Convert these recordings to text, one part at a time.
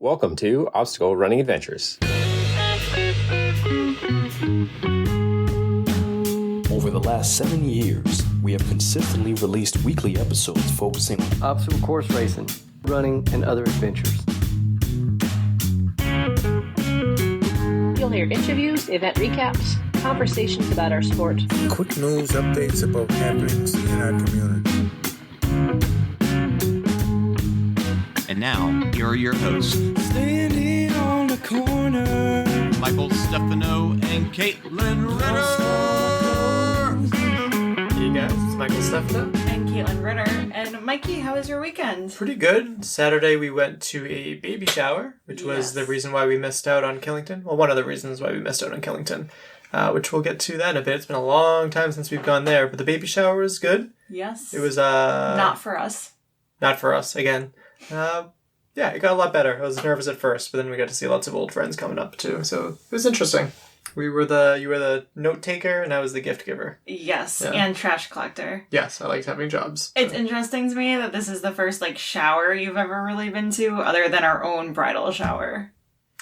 Welcome to Obstacle Running Adventures. Over the last 7 years, we have consistently released weekly episodes focusing on obstacle course racing, running, and other adventures. You'll hear interviews, event recaps, conversations about our sport, quick news updates about happenings in our community. And now, here are your hosts, Standing on the corner, Michael Stefano and Caitlin Ritter. Hey guys, it's Michael Stefano. And Caitlin Ritter. And Mikey, how was your weekend? Pretty good. Saturday we went to a baby shower, which was the reason why we missed out on Killington. Well, one of the reasons why we missed out on Killington, which we'll get to that in a bit. It's been a long time since we've gone there, but the baby shower was good. Yes. It was not for us. Not for us, again. Yeah, it got a lot better. I was nervous at first, but then we got to see lots of old friends coming up too, so it was interesting. You were the note taker, and I was the gift giver. Yes, yeah. And trash collector. Yes, I liked having jobs. It's interesting to me that this is the first shower you've ever really been to, other than our own bridal shower.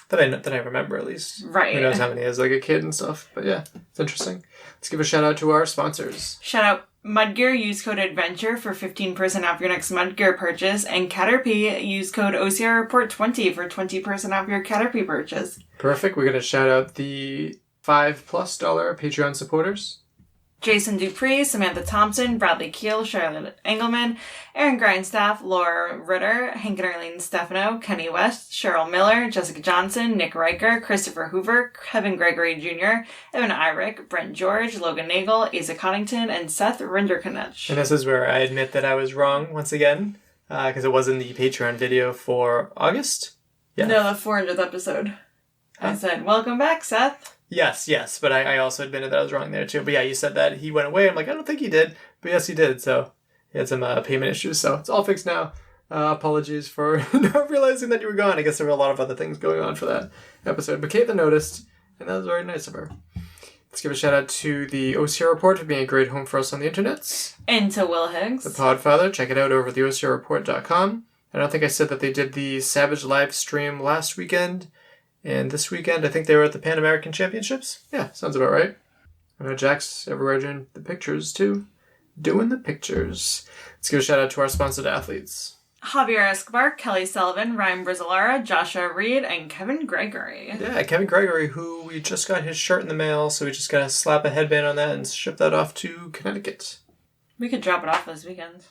That I remember, at least. Right. Who knows how many as a kid and stuff. But yeah, it's interesting. Let's give a shout out to our sponsors. Shout out Mudgear, use code ADVENTURE for 15% off your next Mudgear purchase, and Caterpie, use code OCR Report 20 for 20% off your Caterpie purchase. Perfect. We're going to shout out the $5+ Patreon supporters. Jason Dupree, Samantha Thompson, Bradley Keel, Charlotte Engelman, Aaron Grindstaff, Laura Ritter, Hank and Arlene Stefano, Kenny West, Cheryl Miller, Jessica Johnson, Nick Riker, Christopher Hoover, Kevin Gregory Jr., Evan Irick, Brent George, Logan Nagel, Asa Connington, and Seth Rinderknech. And this is where I admit that I was wrong once again, because it was in the Patreon video for August. Yeah. No, the 400th episode. I said, welcome back, Seth. Yes, but I also admitted that I was wrong there too. But yeah, you said that he went away. I'm like, I don't think he did. But yes, he did. So he had some payment issues. So it's all fixed now. Apologies for not realizing that you were gone. I guess there were a lot of other things going on for that episode. But Caitlin noticed, and that was very nice of her. Let's give a shout out to the OCR Report for being a great home for us on the internets. And to Will Higgs. The Podfather. Check it out over at theocrreport.com. I don't think I said that they did the Savage live stream last weekend. And this weekend, I think they were at the Pan American Championships. Yeah, sounds about right. I know Jack's everywhere doing the pictures, too. Doing the pictures. Let's give a shout out to our sponsored athletes. Javier Escobar, Kelly Sullivan, Ryan Brizolara, Joshua Reed, and Kevin Gregory. Yeah, Kevin Gregory, who we just got his shirt in the mail, so we just got to slap a headband on that and ship that off to Connecticut. We could drop it off this weekend.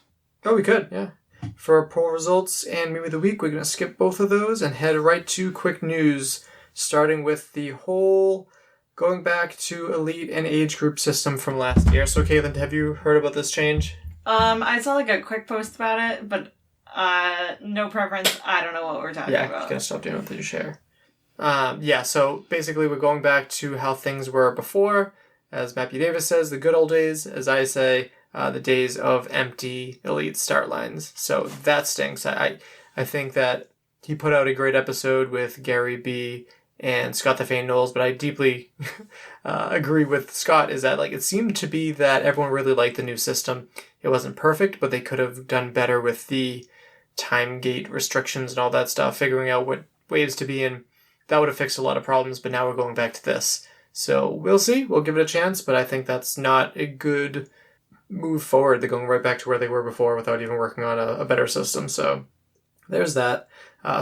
Oh, we could, yeah. For our poll results and maybe the week, we're going to skip both of those and head right to quick news, starting with the whole going back to elite and age group system from last year. So, Caitlin, have you heard about this change? I saw a quick post about it, but no preference. I don't know what we're talking about. Yeah, you gotta stop doing it with your share. So basically we're going back to how things were before. As Matthew Davis says, the good old days. As I say, the days of empty elite start lines. So that stinks. I think that he put out a great episode with Gary B. and Scott the Fane Knowles, but I deeply agree with Scott, is that it seemed to be that everyone really liked the new system. It wasn't perfect, but they could have done better with the time gate restrictions and all that stuff, figuring out what waves to be in. That would have fixed a lot of problems, but now we're going back to this. So we'll see. We'll give it a chance, but I think that's not a good move forward. They're going right back to where they were before without even working on a better system. So there's that.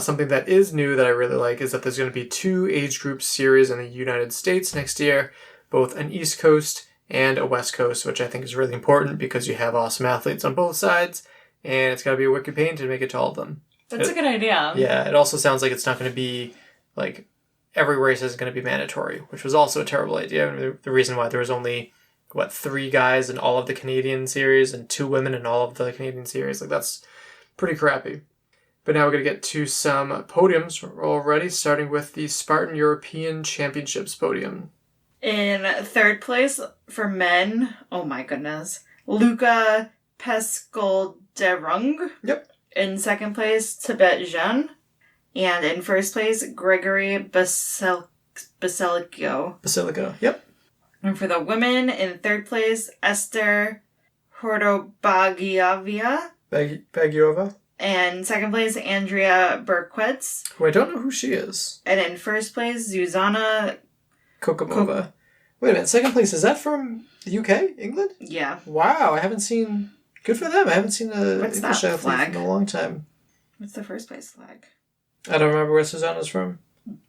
Something that is new that I really like is that there's going to be 2 age group series in the United States next year, both an East Coast and a West Coast, which I think is really important because you have awesome athletes on both sides, and it's got to be a wicked pain to make it to all of them. That's a good idea. Yeah, it also sounds like it's not going to be, every race is going to be mandatory, which was also a terrible idea. I mean, the reason why there was only, 3 guys in all of the Canadian series and 2 women in all of the Canadian series. That's pretty crappy. But now we're going to get to some podiums already, starting with the Spartan European Championships podium. In 3rd place for men, oh my goodness, Luca Pescolderung. Yep. In 2nd place, Tibet Jean. And in 1st place, Gregory Basilico. Basilico, yep. And for the women, in 3rd place, Esther Hordobagiova. Bagiova? And second place, Andrea Berkowitz. Who I don't know who she is. And in first place, Zuzana Kokomova. Wait a minute, second place, is that from the UK? England? Yeah. Wow, I haven't seen... Good for them. I haven't seen a What's English that athlete flag? in a long time. What's the first place flag? I don't remember where Susanna's from.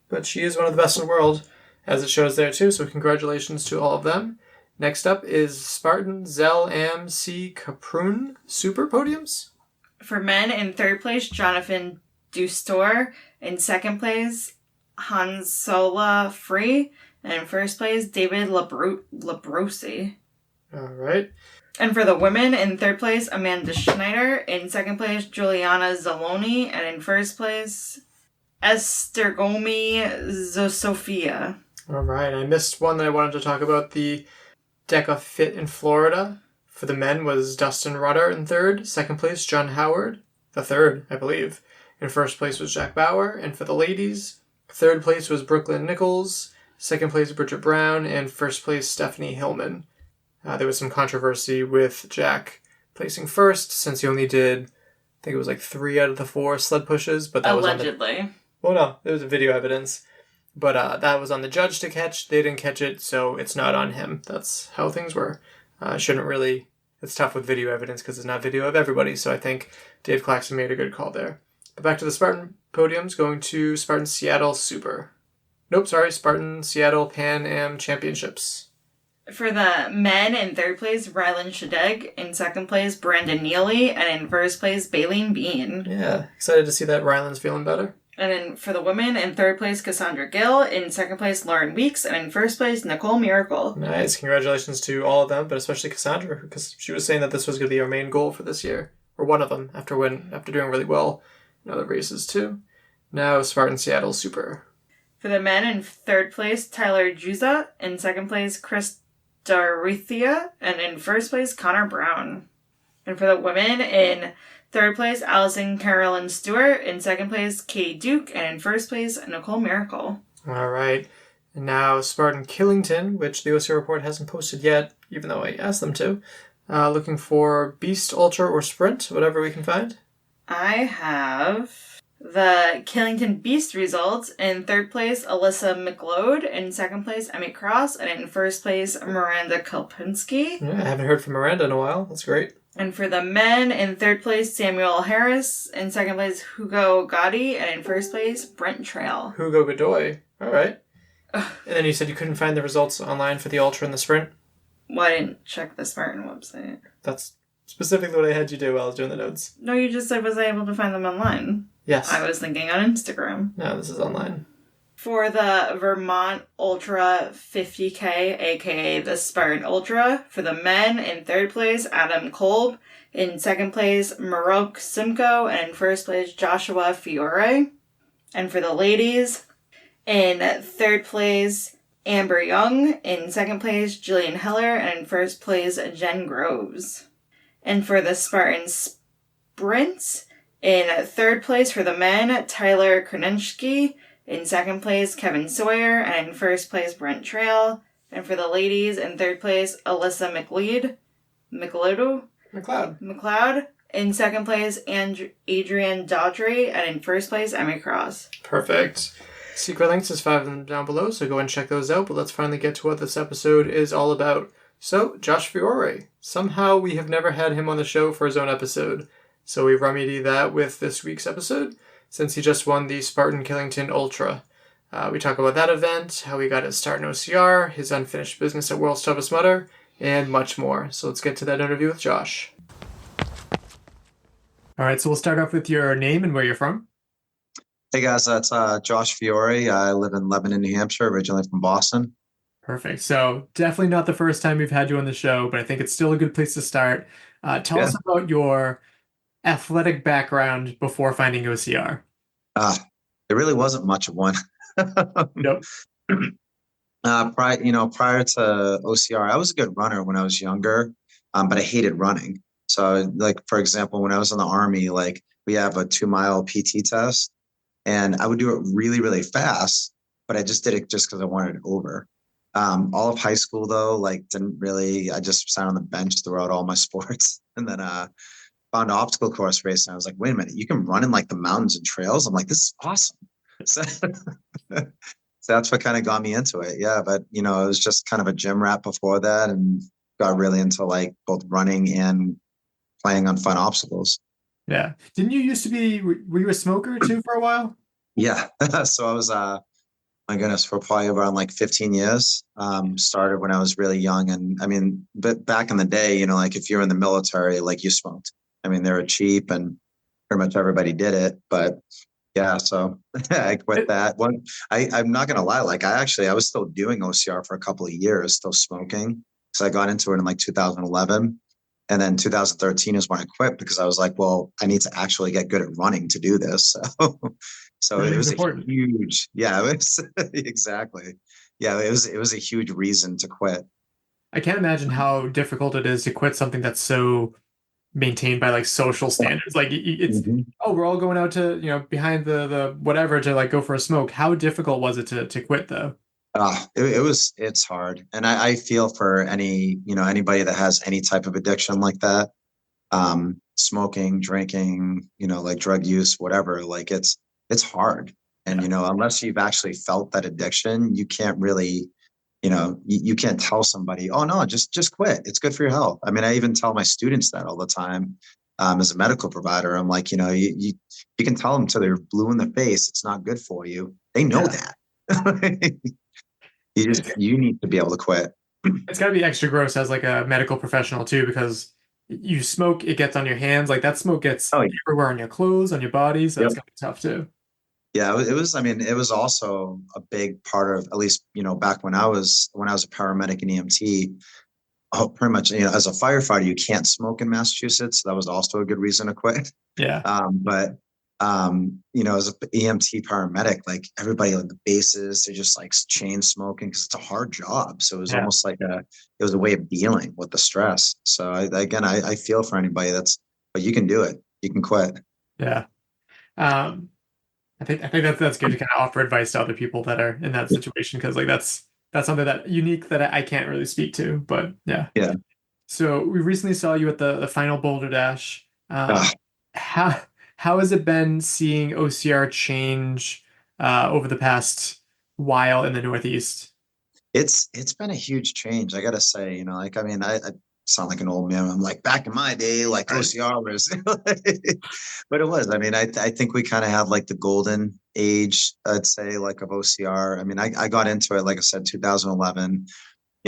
But she is one of the best in the world, as it shows there too, so congratulations to all of them. Next up is Spartan Zell Am C Kaprun Super Podiums. For men, in third place, Jonathan Dustor. In second place, Hansola Free. And in first place, David Labrosi. All right. And for the women, in third place, Amanda Schneider. In second place, Juliana Zaloni. And in first place, Estergomi Zosofia. All right. I missed one that I wanted to talk about. The Deca Fit in Florida. For the men was Dustin Rudder in third. Second place, John Howard. The third, I believe. In first place was Jack Bauer. And for the ladies, third place was Brooklyn Nichols. Second place, Bridget Brown. And first place, Stephanie Hillman. There was some controversy with Jack placing first, since he only did, I think it was like 3 out of the 4 sled pushes. But that Allegedly. Well, no, there was video evidence. But that was on the judge to catch. They didn't catch it, so it's not on him. That's how things were. Shouldn't really... It's tough with video evidence because it's not video of everybody, so I think Dave Claxton made a good call there. But back to the Spartan podiums, going to Spartan Seattle Super. Nope, sorry, Spartan Seattle Pan Am Championships. For the men, in third place, Rylan Shadeg. In second place, Brandon Neely. And in first place, Baleen Bean. Yeah, excited to see that Rylan's feeling better. And then for the women, in third place, Cassandra Gill. In second place, Lauren Weeks. And in first place, Nicole Miracle. Nice, congratulations to all of them, but especially Cassandra, because she was saying that this was going to be our main goal for this year. Or one of them, after doing really well in other races too. Now, Spartan Seattle Super. For the men, in third place, Tyler Juza. In second place, Chris Darithia. And in first place, Connor Brown. And for the women, in third place, Allison Carolyn Stewart. In second place, Katie Duke. And in first place, Nicole Miracle. All right. And now Spartan Killington, which the OC report hasn't posted yet, even though I asked them to. Looking for Beast, Ultra, or Sprint, whatever we can find. I have the Killington Beast results. In third place, Alyssa McLeod. In second place, Emmy Cross. And in first place, Miranda Kolpinski. Yeah, I haven't heard from Miranda in a while. That's great. And for the men, in third place, Samuel Harris. In second place, Hugo Gotti. And in first place, Brent Trail. Hugo Godoy. All right. And then you said you couldn't find the results online for the Ultra and the Sprint? Well, I didn't check the Spartan website. That's specifically what I had you do while I was doing the notes. No, you just said, was I able to find them online? Yes. I was thinking on Instagram. No, this is online. For the Vermont Ultra 50K, aka the Spartan Ultra, for the men, in third place, Adam Kolb. In second place, Marok Simcoe. And in first place, Joshua Fiore. And for the ladies, in third place, Amber Young. In second place, Jillian Heller. And in first place, Jen Groves. And for the Spartan Sprints, in third place for the men, Tyler Kronensky. In second place, Kevin Sawyer. And in first place, Brent Trail. And for the ladies, in third place, Alyssa McLeod. In second place, Adrienne Daughtry. And in first place, Emmy Cross. Perfect. Secret links is 5 of them down below, so go and check those out. But let's finally get to what this episode is all about. So, Josh Fiore. Somehow we have never had him on the show for his own episode. So we remedy that with this week's episode, since he just won the Spartan Killington Ultra. We talk about that event, how he got his start in OCR, his unfinished business at World's Toughest Mudder, and much more. So let's get to that interview with Josh. All right, so we'll start off with your name and where you're from. Hey guys, that's Josh Fiore. I live in Lebanon, New Hampshire, originally from Boston. Perfect. So definitely not the first time we've had you on the show, but I think it's still a good place to start. Tell us about your athletic background before finding OCR. There really wasn't much of one. Nope. Prior to OCR, I was a good runner when I was younger, but I hated running. So, like, for example, when I was in the Army, like, we have a 2-mile PT test, and I would do it really, really fast, but I just did it just because I wanted it over. All of high school, though, like, I just sat on the bench throughout all my sports. And then found obstacle course racing. I was like, wait a minute, you can run in like the mountains and trails. I'm like, this is awesome. So, so that's what kind of got me into it. Yeah. But, it was just kind of a gym rat before that, and got really into like both running and playing on fun obstacles. Yeah. Didn't you used to be, were you a smoker too for a while? Yeah. So I was, my goodness, for probably around like 15 years. Started when I was really young. And I mean, but back in the day, like if you're in the military, like you smoked. I mean, they were cheap and pretty much everybody did it. But yeah, so I quit that. I'm not going to lie. Like I was still doing OCR for a couple of years, still smoking. So I got into it in like 2011. And then 2013 is when I quit, because I was like, well, I need to actually get good at running to do this. So it was important. Yeah, it was exactly. Yeah, it was a huge reason to quit. I can't imagine how difficult it is to quit something that's so maintained by like social standards. Like it's, oh, we're all going out to, behind the whatever to like go for a smoke. How difficult was it to quit though? It's hard. And I feel for anybody that has any type of addiction like that, smoking, drinking, like drug use, whatever, like it's hard. And, unless you've actually felt that addiction, you can't really, you can't tell somebody, oh no, just quit. It's good for your health. I mean, I even tell my students that all the time. As a medical provider, I'm like, you can tell them till they're blue in the face, it's not good for you. They know that. You need to be able to quit. It's got to be extra gross as like a medical professional too, because you smoke, it gets on your hands. Like that smoke gets everywhere on your clothes, on your body. So it's got to be tough too. Yeah, it was. I mean, it was also a big part of, at least, back when I was a paramedic in EMT. Oh, pretty much, as a firefighter, you can't smoke in Massachusetts. So that was also a good reason to quit. Yeah. But as an EMT paramedic, like everybody on the bases, they're just like chain smoking because it's a hard job. So it was almost like it was a way of dealing with the stress. So I feel for anybody but you can do it. You can quit. Yeah. I think that's good to kind of offer advice to other people that are in that situation, because like that's something that unique that I can't really speak to, but yeah. Yeah. So we recently saw you at the final Boulder Dash. How has it been seeing OCR change over the past while in the Northeast? It's been a huge change, I gotta say. Like, I mean, I sound like an old man. I'm like, back in my day, like OCR was, but it was. I mean, I think we kind of have like the golden age, I'd say, like of OCR. I mean, I got into it, like I said, 2011.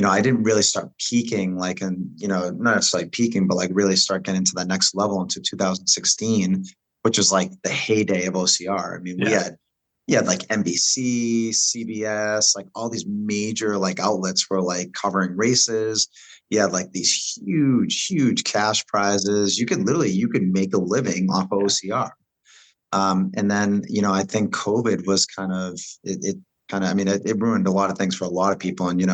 I didn't really start peaking, like, and not necessarily peaking, but like really start getting to that next level into 2016, which was like the heyday of OCR. I mean, we had like NBC, CBS, like all these major like outlets were like covering races. You had like these huge cash prizes. You could make a living off of OCR. And then, I think COVID was kind of, it ruined a lot of things for a lot of people. And,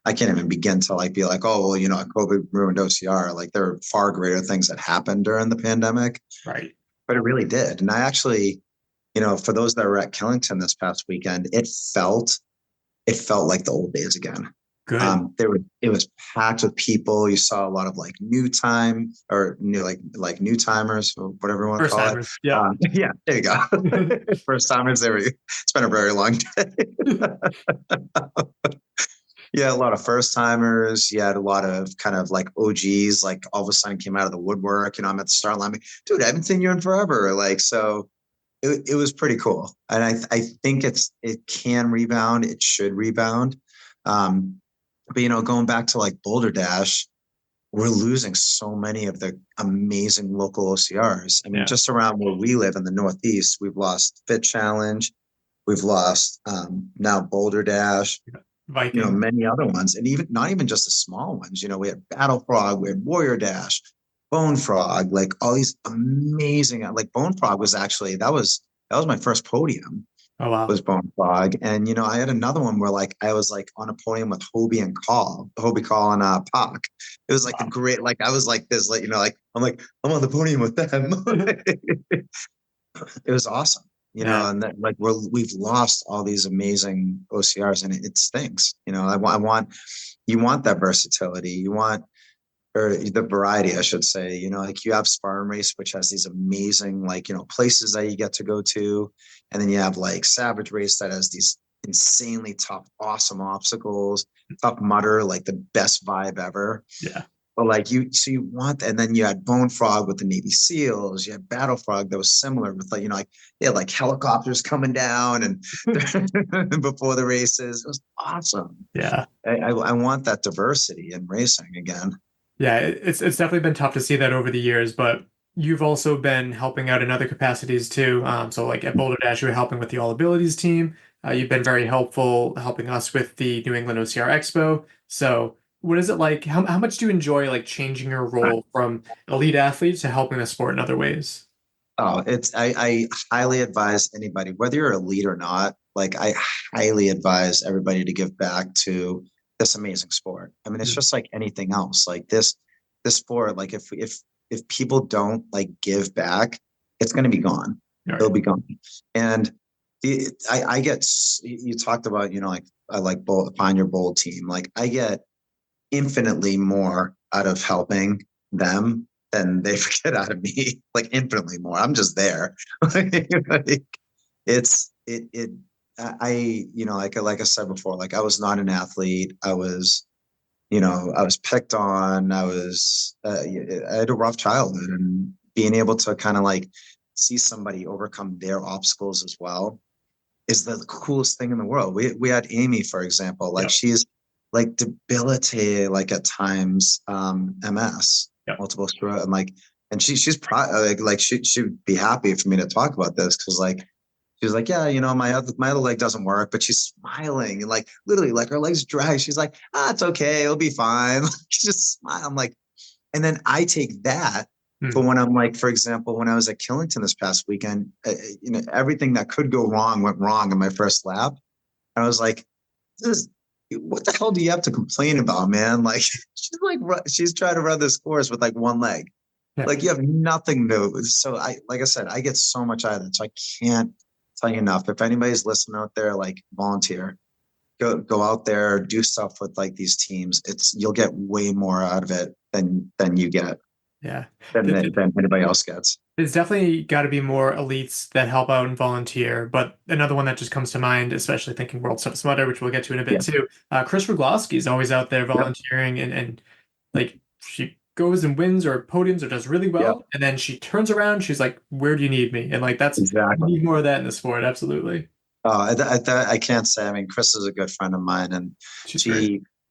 I can't even begin to like, be like, oh, well, COVID ruined OCR. Like there are far greater things that happened during the pandemic. Right. But it really did. And I actually, for those that were at Killington this past weekend, it felt like the old days again. Good. It was packed with people. You saw a lot of like new timers, or whatever you want to call it. Yeah. Yeah, there you go. First timers. It's been a very long day. Yeah, a lot of first timers. You had a lot of kind of like OGs, like all of a sudden came out of the woodwork. I'm at the start line, like, dude, I haven't seen you in forever. Like, so it was pretty cool. And I think it can rebound. It should rebound. But going back to like Boulder Dash, we're losing so many of the amazing local OCRs. I mean, just around where we live in the Northeast, we've lost Fit Challenge, we've lost now Boulder Dash, Viking. Many other ones, and not even just the small ones. We had Battle Frog, we had Warrior Dash, Bone Frog, like all these amazing. Like Bone Frog was actually that was my first podium. Oh wow. Was Bone Frog. And I had another one where like I was like on a podium with Hobie and Call and Pac. It was like a great, like I was like this, like I'm on the podium with them. It was awesome, and that like we've lost all these amazing OCRs, and it stinks. You want that versatility. You want or the variety, I should say. Like you have Spartan Race, which has these amazing, like, places that you get to go to. And then you have like Savage Race that has these insanely tough, awesome obstacles, Tough Mudder, like the best vibe ever. Yeah. But like you want, and then you had Bone Frog with the Navy SEALs. You had Battle Frog that was similar with like, like they had like helicopters coming down and before the races. It was awesome. Yeah. I want that diversity in racing again. Yeah, it's definitely been tough to see that over the years, but you've also been helping out in other capacities too. So like at Boulder Dash, you were helping with the All Abilities team. You've been very helpful helping us with the New England OCR Expo. So what is it like? How much do you enjoy like changing your role from elite athlete to helping the sport in other ways? Oh, I highly advise anybody, whether you're elite or not, like I highly advise everybody to give back to this amazing sport. I mean, it's just like anything else. Like this sport, like if people don't like give back, it's going to be gone. Right. It'll be gone. And I get, you talked about, like I like find your bold team. Like I get infinitely more out of helping them than they get out of me, like infinitely more. I'm just there. Like I said before, like I was not an athlete. I was picked on. I had a rough childhood, and being able to kind of like see somebody overcome their obstacles as well is the coolest thing in the world. We had Amy, for example, like she's like debilitated, like at times, MS, multiple sclerosis, and she's probably like she'd be happy for me to talk about this because like she was like, yeah, my other leg doesn't work, but she's smiling and like literally like her legs drag. She's like, it's okay, it'll be fine. She just smile. I'm like, and then I take that. But when I'm like, for example, when I was at Killington this past weekend, everything that could go wrong went wrong in my first lap. And I was like, what the hell do you have to complain about, man? Like she's trying to run this course with like one leg. Yeah. Like you have nothing to. So like I said, I get so much out of it. So I can't tell you enough. If anybody's listening out there, like volunteer, go out there, do stuff with like these teams. You'll get way more out of it than you get. Yeah. Than anybody else gets. There's definitely got to be more elites that help out and volunteer. But another one that just comes to mind, especially thinking World's Toughest Mudder, which we'll get to in a bit too. Chris Rogloski is always out there volunteering and like she goes and wins or podiums or does really well. And then she turns around, she's like, where do you need me? And like, that's exactly. We need more of that in the sport. Absolutely. I can't say, I mean, Chris is a good friend of mine, and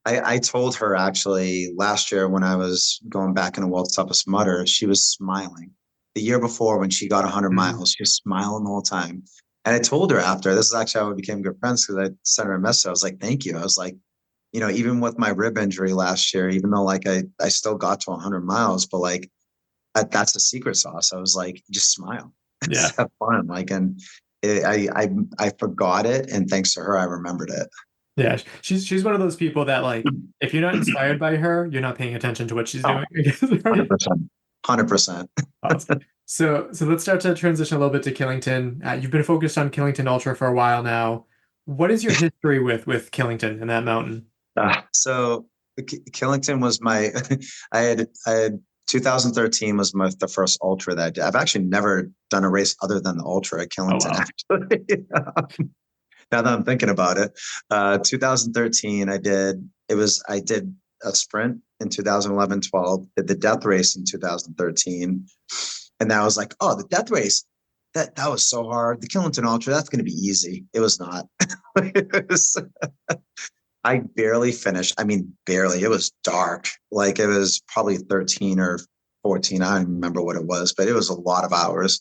I told her actually last year when I was going back into World's Toughest Mudder, she was smiling. The year before when she got 100 miles, she was smiling the whole time. And I told her after, this is actually how we became good friends because I sent her a message. I was like, thank you. I was like, even with my rib injury last year, even though like I still got to 100 miles, but like that's the secret sauce. I was like, just smile. Yeah. Have fun. Like, and I forgot it. And thanks to her, I remembered it. Yeah, she's one of those people that like, if you're not inspired by her, you're not paying attention to what she's doing. 100%. Awesome. So let's start to transition a little bit to Killington. You've been focused on Killington Ultra for a while now. What is your history with Killington and that mountain? So Killington was my, I had 2013 was the first Ultra that I did. I've actually never done a race other than the Ultra at Killington. Actually. Now that I'm thinking about it, 2013, I did a sprint in 2011-12, did the death race in 2013. And that was like, oh, the death race, that was so hard. The Killington Ultra, that's going to be easy. It was not. I barely finished. I mean, barely. It was dark. Like it was probably 13 or 14. I don't remember what it was, but it was a lot of hours.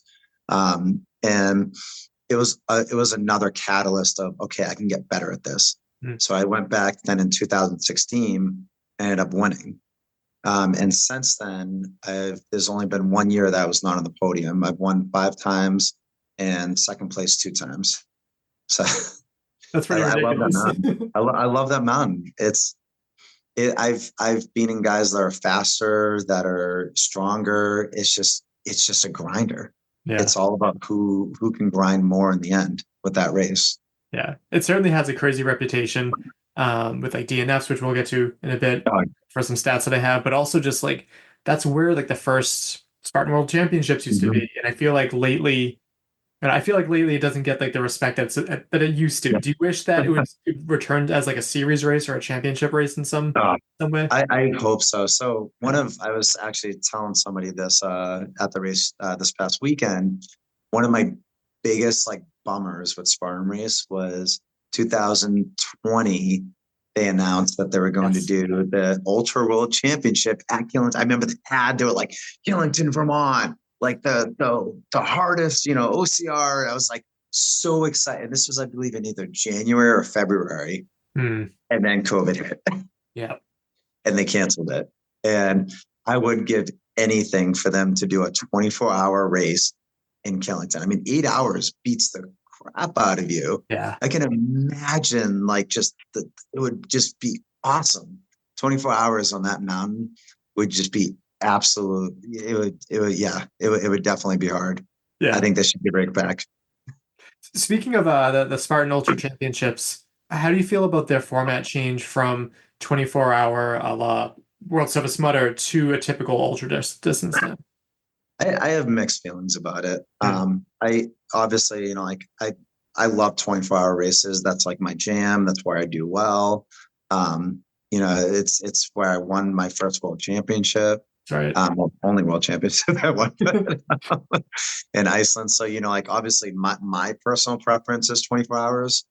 And it was another catalyst of, okay, I can get better at this. So I went back then in 2016, ended up winning. And since then, there's only been 1 year that I was not on the podium. I've won 5 times and second place 2 times. So that's pretty ridiculous. I love that mountain. I love that mountain. I've beaten guys that are faster, that are stronger. It's just a grinder. Yeah. It's all about who can grind more in the end with that race. Yeah, it certainly has a crazy reputation. with like DNFs, which we'll get to in a bit Oh, for some stats that I have, but also just like that's where like the first Spartan World Championships used to mhm. be. And I feel like lately it doesn't get like the respect that it used to. Yeah. Do you wish that it returned as like a series race or a championship race in Uh, some way? I hope so. So I was actually telling somebody this at the race this past weekend. One of my biggest like bummers with Spartan Race was 2020. They announced that they were going to Yes. do the Ultra World Championship at Killington. I remember the ad. They were like Killington, Vermont, like the hardest, OCR. I was like so excited. This was, I believe, in either January or February, Hmm. and then COVID hit Yeah. and they canceled it. And I would give anything for them to do a 24-hour race in Killington. I mean, 8 hours beats the crap out of you. Yeah. I can imagine it would just be awesome. 24 hours on that mountain would just be absolute. It would definitely be hard. Yeah. I think they should be right back. Speaking of the Spartan Ultra Championships, how do you feel about their format change from 24-hour a la World Toughest Mudder to a typical ultra distance now? I have mixed feelings about it. Hmm. I obviously, I love 24-hour races. That's like my jam. That's where I do well. It's where I won my first world championship. Right. Well, only world championship I won in Iceland. So, obviously my personal preference is 24 hours.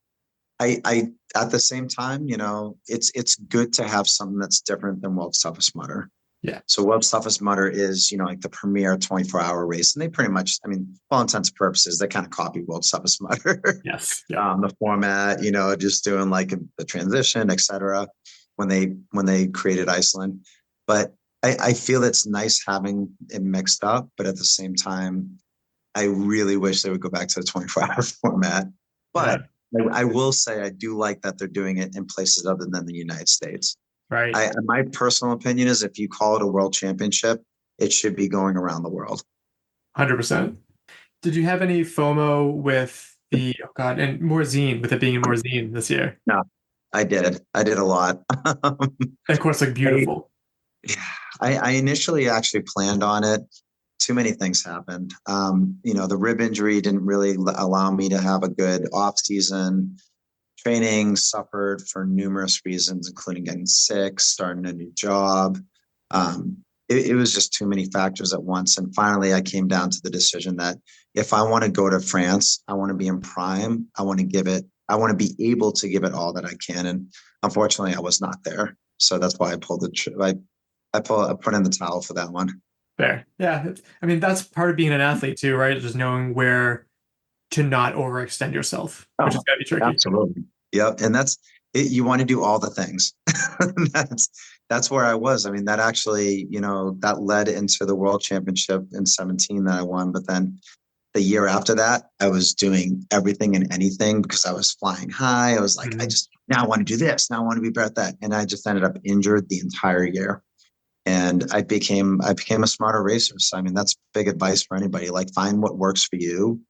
I at the same time, it's good to have something that's different than World's Toughest Mudder. Yeah. So World's Toughest Mudder is, like the premier 24-hour race. And they pretty much, I mean, for all intents and purposes, they kind of copy World's Toughest Mudder. Yes. Yeah. The format, just doing like the transition, etc. when they created Iceland. But I feel it's nice having it mixed up, but at the same time, I really wish they would go back to the 24-hour format. But I will say I do like that they're doing it in places other than the United States. Right. My personal opinion is if you call it a world championship, it should be going around the world. 100%. Did you have any FOMO with and Morzine, with it being in Morzine this year? No, I did. I did a lot. And of course, like beautiful. I initially actually planned on it. Too many things happened. The rib injury didn't really allow me to have a good off season. Training suffered for numerous reasons, including getting sick, starting a new job. It was just too many factors at once. And finally, I came down to the decision that if I want to go to France, I want to be in prime. I want to be able to give it all that I can. And unfortunately, I was not there. So that's why I pulled I put in the towel for that one. Fair. Yeah. I mean, that's part of being an athlete too, right? Just knowing where to not overextend yourself, which is gotta be tricky. Absolutely. Yep. And that's it. You want to do all the things. That's where I was. I mean, that actually, that led into the world championship in 2017 that I won. But then the year after that, I was doing everything and anything because I was flying high. I was like, now I want to do this. Now I want to be better at that. And I just ended up injured the entire year. And I became a smarter racer. So, I mean, that's big advice for anybody. Like, find what works for you,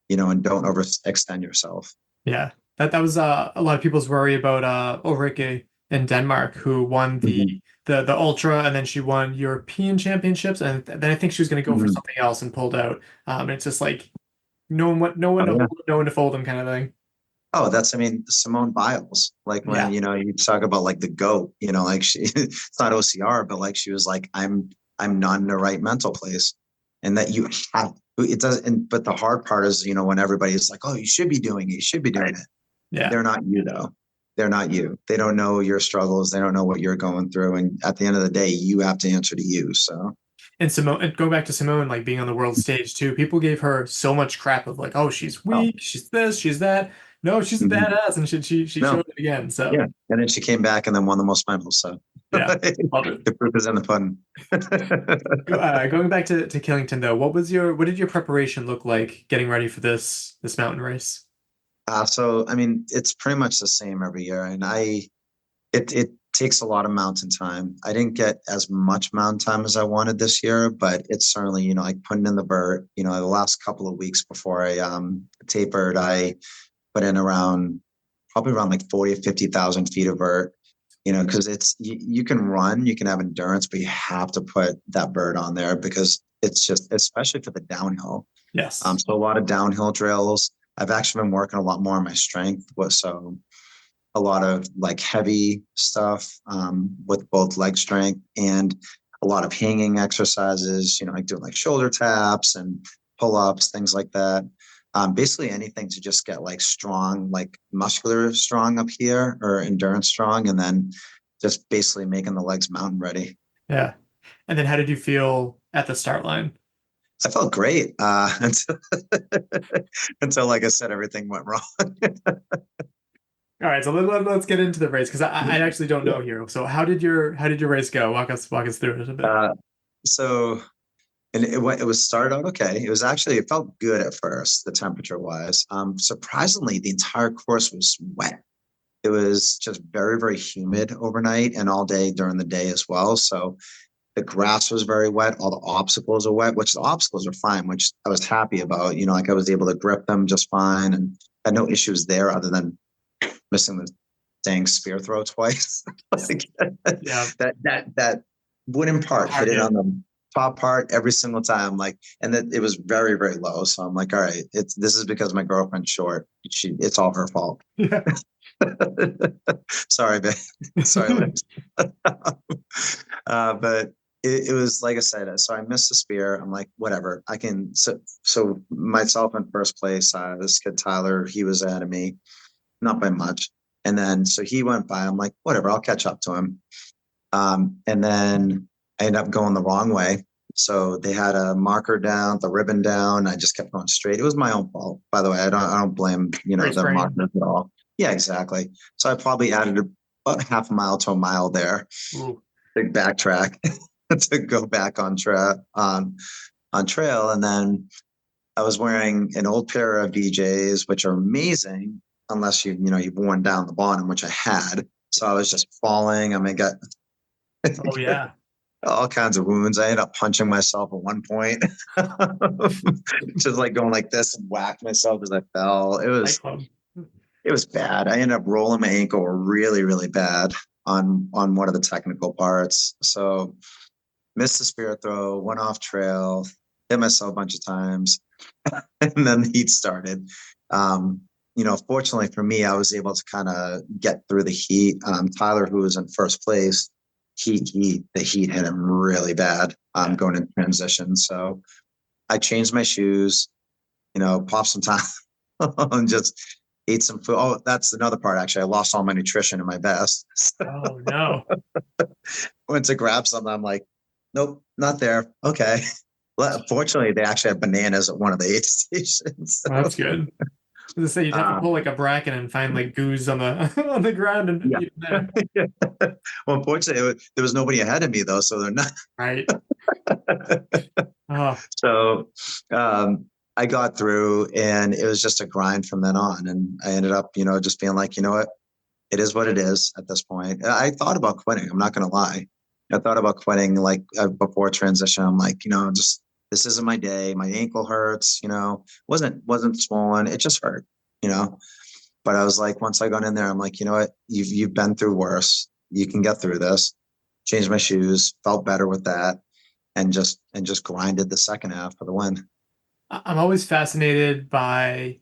and don't overextend yourself. Yeah. That was a lot of people's worry about Ulrike in Denmark, who won the Ultra, and then she won European Championships, and then I think she was going to go for something else and pulled out. And it's just like no one to fold them kind of thing. Oh, Simone Biles. Like when, you talk about like the GOAT, like it's not OCR, but like she was like, I'm not in the right mental place. And that you have, it doesn't, but the hard part is, when everybody's like, oh, you should be doing it. You should be doing it. Yeah. They're not you though. They're not you. They don't know your struggles. They don't know what you're going through. And at the end of the day, you have to answer to you. So. And going back to Simone, like being on the world stage too, people gave her so much crap of like, oh, she's weak. She's this, she's that. No, she's a badass, and she showed it again. So yeah, and then she came back and then won the most medals. So yeah, love it. The proof is in the pudding. Going back to Killington though, what did your preparation look like getting ready for this mountain race? So I mean, it's pretty much the same every year, and it takes a lot of mountain time. I didn't get as much mountain time as I wanted this year, but it's certainly like putting in the vert. The last couple of weeks before I tapered, I put in around probably around like 40 or 50,000 feet of vert, because you can run, you can have endurance, but you have to put that vert on there because it's just, especially for the downhill. Yes. So a lot of downhill drills. I've actually been working a lot more on my strength. So a lot of like heavy stuff with both leg strength and a lot of hanging exercises, like doing like shoulder taps and pull-ups, things like that. Basically anything to just get like strong, like muscular strong up here or endurance strong, and then just basically making the legs mountain ready. Yeah. And then how did you feel at the start line? I felt great until, like I said, everything went wrong. All right, so let's get into the race because I actually don't know here. So how did your race go? Walk us through it a bit. And it was started out okay. It felt good at first, the temperature wise. Surprisingly, the entire course was wet. It was just very, very humid overnight and all day during the day as well. So the grass was very wet. All the obstacles are wet, which the obstacles are fine, which I was happy about. Like I was able to grip them just fine and had no issues there other than missing the dang spear throw twice. Yeah. That wooden part hit it on the top part every single time. And that it was very, very low. So I'm like, all right, this is because my girlfriend's short. It's all her fault. Yeah. Sorry, babe. Sorry, Liz. But it was like I said. So I missed the spear. I'm like, whatever. I can. So myself in first place. This kid Tyler, he was ahead of me, not by much. And then so he went by. I'm like, whatever. I'll catch up to him. And then I ended up going the wrong way. So they had a marker down, the ribbon down. I just kept going straight. It was my own fault, by the way. I don't blame the markers at all. Yeah, exactly. So I probably added about half a mile to a mile there. Ooh. Big backtrack to go back on trail. And then I was wearing an old pair of BJs, which are amazing unless you've worn down the bottom, which I had. So I was just falling. I mean, got oh yeah, all kinds of wounds. I ended up punching myself at one point, just like going like this and whacked myself as I fell. It was bad. I ended up rolling my ankle really, really bad on one of the technical parts. So missed the spear throw, went off trail, hit myself a bunch of times, and then the heat started. Fortunately for me, I was able to kind of get through the heat. Tyler, who was in first place, the heat hit him really bad going into transition. So I changed my shoes, popped some time and just ate some food. Oh, that's another part. Actually, I lost all my nutrition in my vest. Oh no. Went to grab something. I'm like, nope, not there. Okay. Well, fortunately, they actually have bananas at one of the aid stations. So. Oh, that's good. I was gonna say you'd have to pull like a bracket and find like goose on the on the ground and eat there. Yeah. Well, unfortunately, there was nobody ahead of me though, so they're not right. Oh. So I got through, and it was just a grind from then on. And I ended up, just being like, what, it is what it is at this point. I thought about quitting. I'm not going to lie. I thought about quitting like before transition. I'm like, just this isn't my day. My ankle hurts. Wasn't swollen. It just hurt. But I was like, once I got in there, I'm like, what, you've been through worse. You can get through this. Changed my shoes. Felt better with that, and just grinded the second half for the win. I'm always fascinated by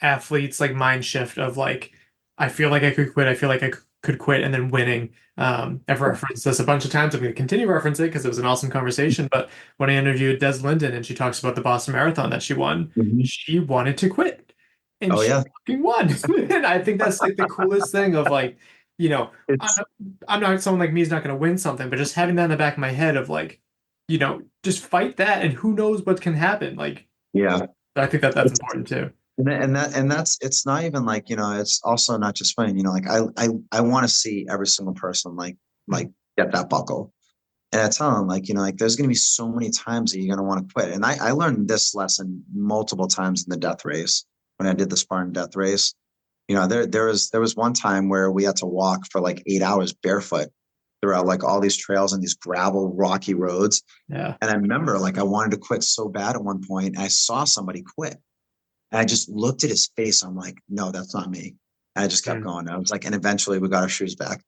athletes like mind shift of like, I feel like I could quit. I feel like I could quit, and then winning. I've referenced this a bunch of times. I'm going to continue to reference it because it was an awesome conversation. But when I interviewed Des Linden and she talks about the Boston Marathon that she won, she wanted to quit, and she fucking won. And I think that's like the coolest thing of like, I'm not someone like me is not going to win something, but just having that in the back of my head of like, just fight that, and who knows what can happen. Like, yeah, I think that's important too. And that's it's not even like it's also not just fun. Like I want to see every single person like get that buckle, and I tell them like there's going to be so many times that you're going to want to quit. And I learned this lesson multiple times in the death race when I did the Spartan death race. There was one time where we had to walk for like 8 hours barefoot throughout like all these trails and these gravel rocky roads. Yeah. And I remember like I wanted to quit so bad at one point. And I saw somebody quit. And I just looked at his face. I'm like, no, that's not me. And I just kept going. I was like, and eventually we got our shoes back.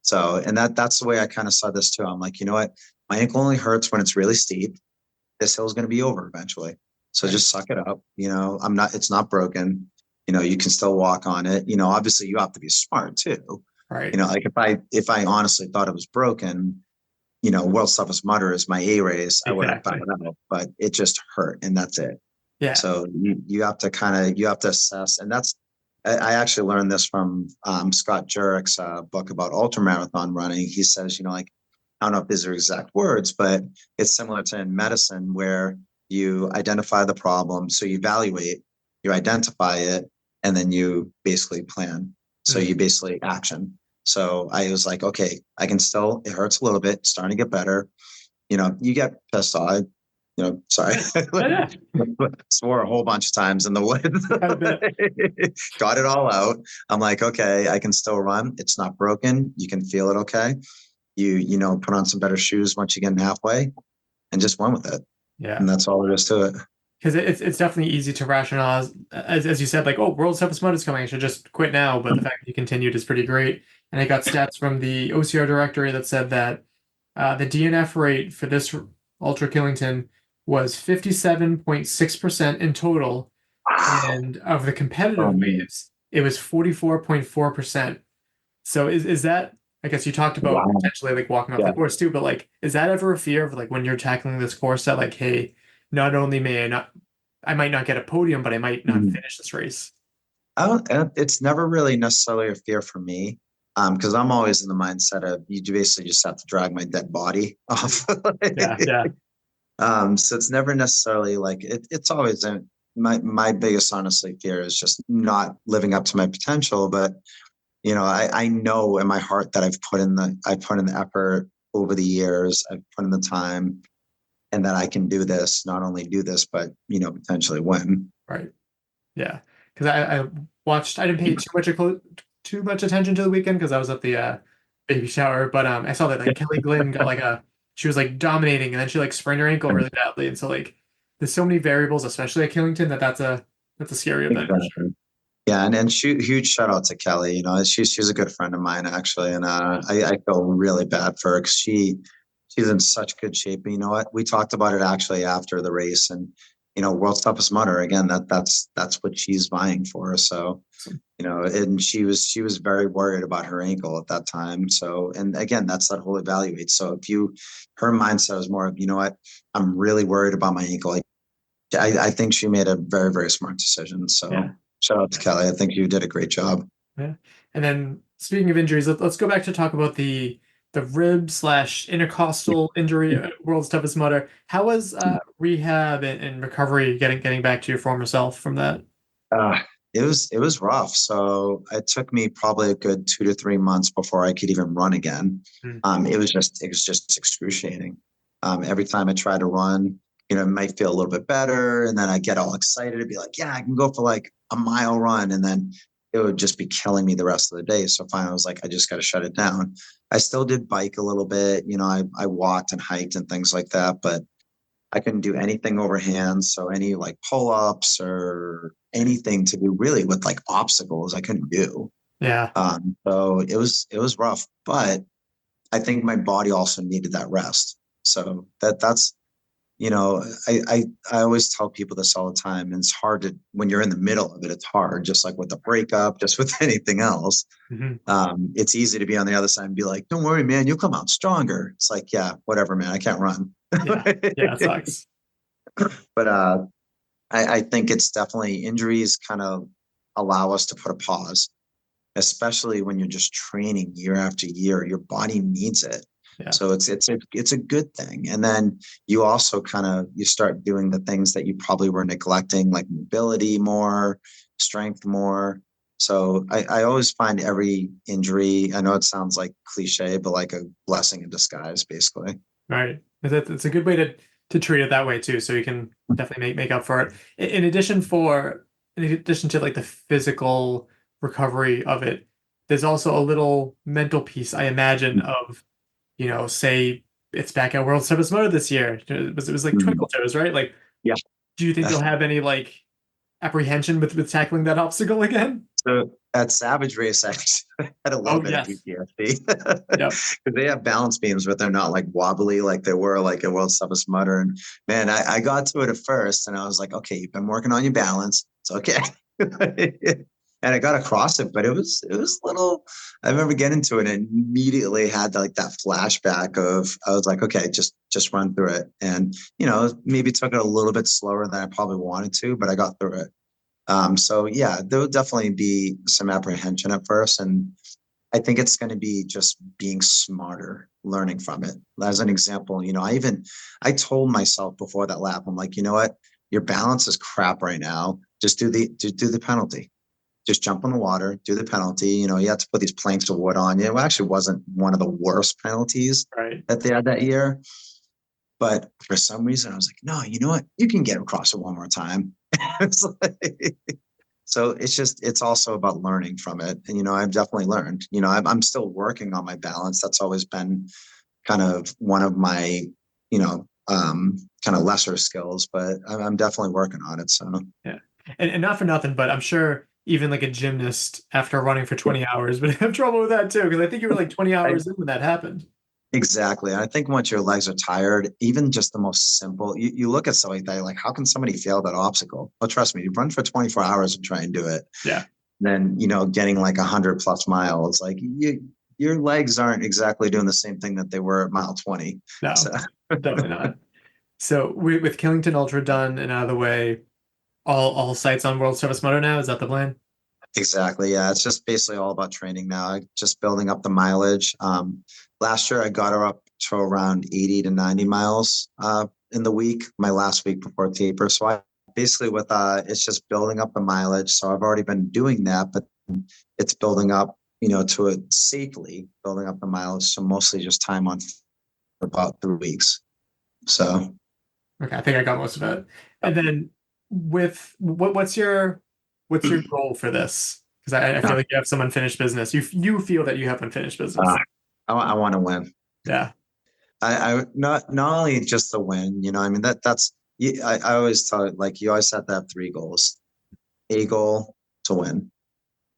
So, and that's the way I kind of saw this too. I'm like, you know what? My ankle only hurts when it's really steep. This hill's going to be over eventually. So just suck it up. It's not broken. You can still walk on it. Obviously you have to be smart too. Right. Like if I honestly thought it was broken, World's Toughest Mudder is my A race. I would have found it out, but it just hurt and that's it. Yeah. So you have to assess. And I actually learned this from Scott Jurek's book about ultramarathon running. He says, like, I don't know if these are exact words, but it's similar to in medicine where you identify the problem. So you evaluate, you identify it, and then you basically plan. So you basically action. So I was like, okay, it hurts a little bit, starting to get better. You get pissed off. Sorry. Swore a whole bunch of times in the woods. Got it all out. I'm like, okay, I can still run. It's not broken. You can feel it okay. You put on some better shoes once you get halfway and just went with it. Yeah. And that's all there is to it. Because it's definitely easy to rationalize, as you said, like, oh, World's Toughest Mud is coming, I should just quit now. But the fact that you continued is pretty great. And I got stats from the OCR directory that said that the DNF rate for this Ultra Killington was 57.6% in total. Wow. And of the competitive waves, it was 44.4%. So is that, I guess you talked about potentially like walking off the course too, but like, is that ever a fear of like when you're tackling this course that like, hey, not only I might not get a podium, but I might not finish this race? It's never really necessarily a fear for me. Because I'm always in the mindset of you basically just have to drag my dead body off. Yeah. So it's never necessarily like it's always my biggest honestly fear is just not living up to my potential. But I know in my heart that I've put in the effort over the years. I've put in the time, and that I can do this. Not only do this, but potentially win. Right. Yeah. Because I watched. I didn't pay too much attention to the weekend because I was at the baby shower, but I saw that like Kelly Glynn got she was like dominating, and then she like sprained her ankle really badly, and so like there's so many variables, especially at Killington, that's a scary event. Exactly. Yeah, and huge shout out to Kelly. She's a good friend of mine actually, and I feel really bad for her because she's in such good shape. And you know what? We talked about it actually after the race, and World's Toughest Mudder again. That's what she's vying for. So, and she was very worried about her ankle at that time. So, and again, that's that whole evaluate. So her mindset was more of, what, I'm really worried about my ankle. I think she made a very, very smart decision. So shout out to Kelly. I think you did a great job. Yeah. And then speaking of injuries, let's go back to talk about the rib/intercostal injury at World's Toughest Mudder. How was rehab and recovery getting back to your former self from that? It was rough. So it took me probably a good 2 to 3 months before I could even run again. It was just excruciating. Every time I tried to run, it might feel a little bit better, and then I get all excited to be like, yeah, I can go for like a mile run, and then it would just be killing me the rest of the day. So finally I was like, I just got to shut it down. I still did bike a little bit. I walked and hiked and things like that, but I couldn't do anything overhand. So any like pull-ups or anything to do really with like obstacles, I couldn't do. Yeah. So it was rough, but I think my body also needed that rest. So that's, I always tell people this all the time. And it's hard when you're in the middle of it, it's hard, just like with the breakup, just with anything else. It's easy to be on the other side and be like, don't worry, man, you'll come out stronger. It's like, yeah, whatever, man, I can't run. Yeah, it sucks. But I think it's definitely injuries kind of allow us to put a pause, especially when you're just training year after year. Your body needs it. Yeah. So it's a good thing. And then you also you start doing the things that you probably were neglecting, like mobility more, strength more. So I always find every injury, I know it sounds like cliche, but like a blessing in disguise, basically. Right. It's a good way to treat it that way too. So you can definitely make up for it. In addition to like the physical recovery of it, there's also a little mental piece, I imagine, of, say it's back at World's Toughest Mudder this year. It was like twinkle toes, right? Like, yeah. Do you think you'll have any like apprehension with tackling that obstacle again? So at Savage Race, I had a little bit of PTSD because they have balance beams, but they're not like wobbly like they were like at World's Toughest Mudder. And man, I got to it at first, and I was like, okay, you've been working on your balance. It's okay. And I got across it, but it was a little. I remember getting to it and immediately had like that flashback of I was like, okay, just run through it, and maybe took it a little bit slower than I probably wanted to, but I got through it. So yeah, there will definitely be some apprehension at first, and I think it's going to be just being smarter, learning from it. As an example, I told myself before that lap, I'm like, you know what, your balance is crap right now. Just do the penalty. Just jump in the water, do the penalty. You have to put these planks of wood on you. It actually wasn't one of the worst penalties that they had that year. But for some reason, I was like, no, you know what? You can get across it one more time. So it's also about learning from it. And, I've definitely learned, I'm still working on my balance. That's always been kind of one of my, kind of lesser skills, but I'm definitely working on it. So, yeah. And not for nothing, but I'm sure even like a gymnast after running for 20 hours would have trouble with that too. Because I think you were like 20 hours in when that happened. Exactly. I think once your legs are tired, even just the most simple, you look at something like that, like, how can somebody fail that obstacle? Well, trust me, you run for 24 hours and try and do it. Yeah. Then, getting like 100+ miles, like your legs aren't exactly doing the same thing that they were at mile 20. No, definitely not. So with Killington Ultra done and out of the way, all sights on World's Toughest Mudder now? Is that the plan? Exactly. Yeah. It's just basically all about training now. Just building up the mileage. Last year I got her up to around 80 to 90 miles in the week, my last week before taper. So I basically it's just building up the mileage. So I've already been doing that, but it's building up, to it safely, building up the mileage. So mostly just time on for about 3 weeks. So. Okay. I think I got most of it. And then with what's your goal for this? Because I feel like you have some unfinished business. You feel that you have unfinished business. I want to win. Yeah. I not only just the win, that's I always tell, like, you always have to have 3 goals. A goal to win.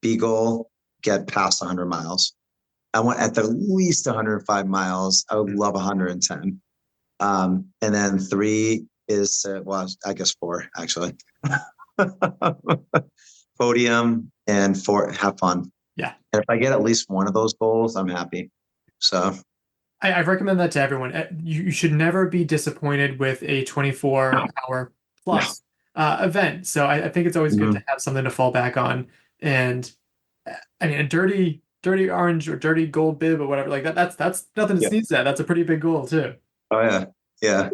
B goal, get past 100 miles. I want at the least 105 miles. I would love 110. And then 3 is, I guess 4 actually. Podium, and 4, have fun. Yeah. And if I get at least one of those goals, I'm happy. So I recommend that to everyone. You should never be disappointed with a 24-hour plus event. So I think it's always good to have something to fall back on. And I mean, a dirty orange or dirty gold bib or whatever, like that's nothing to sneeze at. That's a pretty big goal too. Oh yeah. Yeah.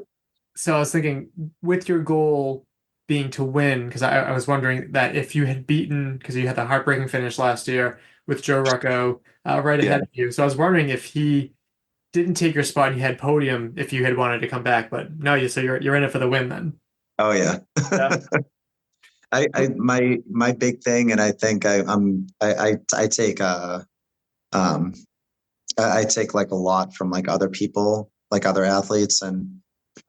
So I was thinking, with your goal being to win, because I was wondering that if you had beaten, because you had the heartbreaking finish last year with Joe Rucco right ahead of you. So I was wondering if he didn't take your spot and he had podium, if you had wanted to come back, but no, so you're in it for the win then. Oh yeah. My big thing, and I think I take like a lot from like other people, like other athletes, and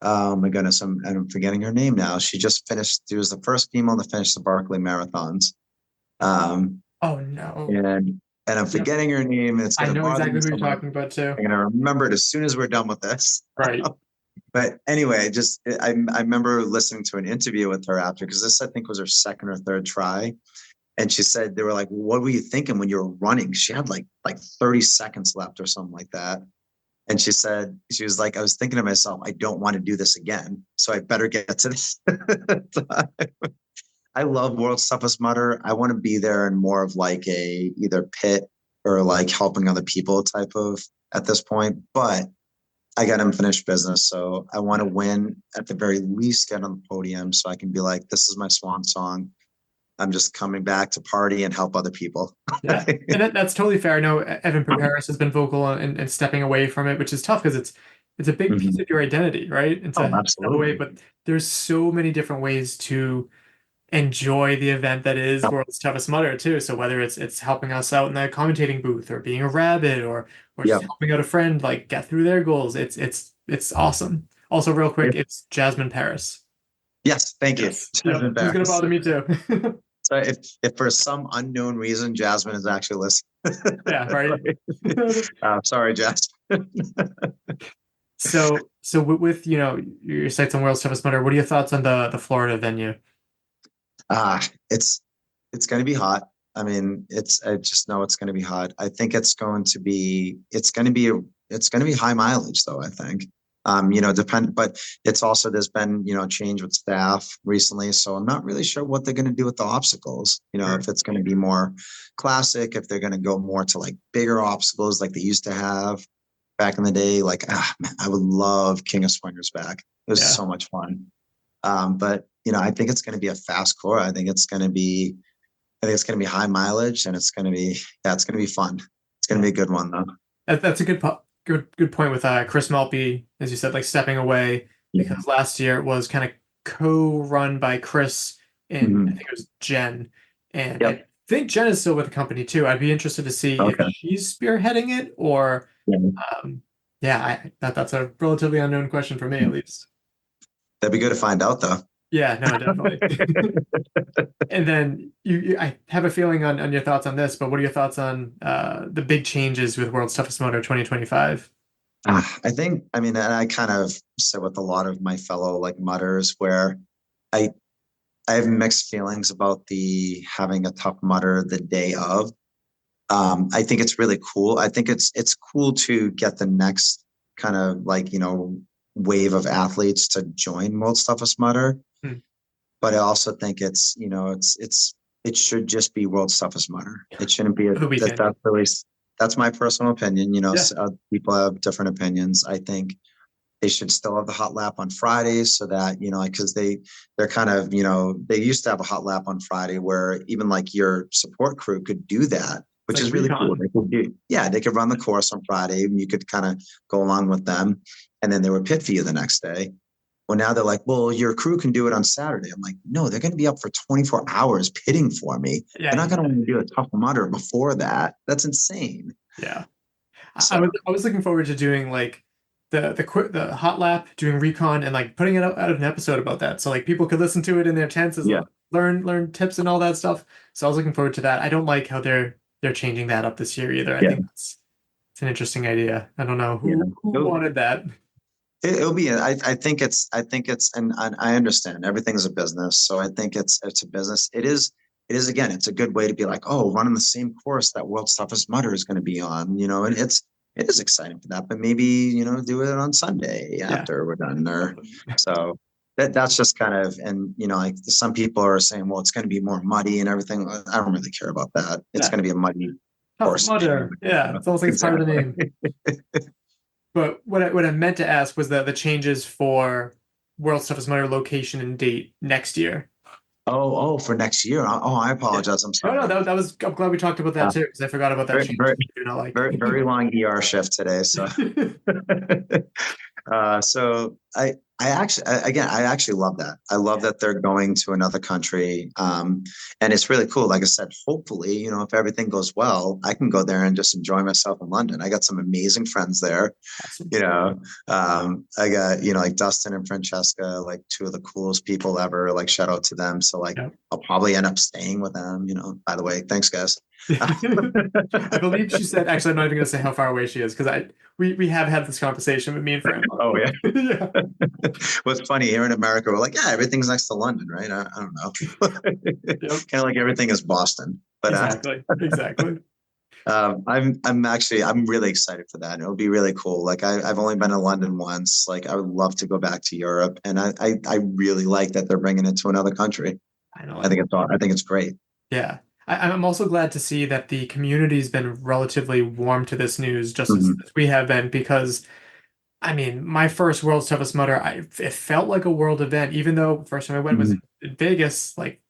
oh my goodness, I'm forgetting her name now. She just finished. She was the first female to finish the Barkley marathons. Oh no. And I'm forgetting her name. It's I know exactly who you're talking about too. I'm gonna remember it as soon as we're done with this. Right. But anyway, I remember listening to an interview with her after, because this I think was her second or third try, and she said, they were like, "What were you thinking when you were running?" She had like 30 seconds left or something like that. And she was like, I was thinking to myself, I don't want to do this again, so I better get to this. I love World's Toughest Mudder. I want to be there in more of like a either pit or like helping other people type of at this point. But I got unfinished business, so I want to win, at the very least get on the podium, so I can be like, this is my swan song. I'm just coming back to party and help other people. Yeah, and that's totally fair. I know Evan Preface has been vocal and stepping away from it, which is tough because it's a big piece of your identity, right? And absolutely. But there's so many different ways to enjoy the event that is World's Toughest Mudder too. So whether it's helping us out in the commentating booth, or being a rabbit, or just helping out a friend like get through their goals, it's awesome. Also, real quick, it's Jasmine Paris. Yes, thank you. Yes. It's going to bother me too. So if for some unknown reason Jasmine is actually listening, Yeah, right. sorry, Jasmine. So with your sights on World's Toughest Mudder, what are your thoughts on the Florida venue? It's going to be hot. I mean, I just know it's going to be hot. I think it's going to be high mileage though, I think. But it's also, there's been, change with staff recently. So I'm not really sure what they're going to do with the obstacles. If it's going to be more classic, if they're going to go more to like bigger obstacles like they used to have back in the day. Like, man, I would love King of Swingers back. It was so much fun. But I think it's going to be a fast course. I think it's going to be high mileage, and it's going to be fun. It's going to be a good one though. That's a good point with Chris Maltby, as you said, like stepping away because last year it was kind of co-run by Chris and I think it was Jen, and I think Jen is still with the company too. I'd be interested to see if she's spearheading it or that's a relatively unknown question for me at least. That'd be good to find out though. Yeah, no, definitely. And then I have a feeling on your thoughts on this, but what are your thoughts on the big changes with World's Toughest Mudder 2025? And I kind of said with a lot of my fellow like mudders where I have mixed feelings about the having a tough mudder the day of. I think it's really cool. I think it's cool to get the next kind of like, wave of athletes to join World's Toughest Mudder. But I also think it should just be World's Toughest Mudder. It shouldn't be that's my personal opinion. People have different opinions. I think they should still have the hot lap on Fridays so that, because they're kind of, they used to have a hot lap on Friday where even like your support crew could do that, which is really cool. They could run the course on Friday and you could kind of go along with them. And then they would pit for you the next day. Well, now they're like, well, your crew can do it on Saturday. I'm like, no, they're going to be up for 24 hours pitting for me. They're not going to want to do a tough mudder before that. That's insane. Yeah. So, I was looking forward to doing like the hot lap, doing recon and like putting it out of an episode about that. So like people could listen to it in their tents as learn tips and all that stuff. So I was looking forward to that. I don't like how they're changing that up this year either. I think it's an interesting idea. I don't know who wanted that. It'll be. I think it's, and I understand everything's a business. So I think it's a business. It is again. It's a good way to be like, oh, running the same course that World's Toughest Mudder is going to be on. And it is exciting for that. But maybe do it on Sunday after we're done. Or so that's just kind of, and like some people are saying, well, it's going to be more muddy and everything. I don't really care about that. It's going to be a muddy course. Mudder. Yeah, it's almost like it's part of the name. But what I meant to ask was the changes for World's Toughest Mudder location and date next year. Oh, for next year. Oh, I apologize. I'm sorry. No, that was. I'm glad we talked about that too because I forgot about that. Very long ER shift today. So, so I actually love that. I love that they're going to another country. And it's really cool. Like I said, hopefully, if everything goes well, I can go there and just enjoy myself in London. I got some amazing friends there. I got, like Dustin and Francesca, like two of the coolest people ever, like shout out to them. So like, I'll probably end up staying with them, by the way, thanks guys. I believe she said, actually, I'm not even going to say how far away she is because we have had this conversation with me and Fran. Oh, yeah. What's funny here in America, we're like, everything's next to London, right? I don't know. Kind of like everything is Boston. But exactly. I'm really excited for that. It'll be really cool. Like I've only been to London once. Like I would love to go back to Europe, and I really like that they're bringing it to another country. I know. I think it's great. Yeah. I'm also glad to see that the community's been relatively warm to this news, just as we have been, because, my first World's Toughest Mudder, it felt like a world event, even though first time I went was in Vegas, like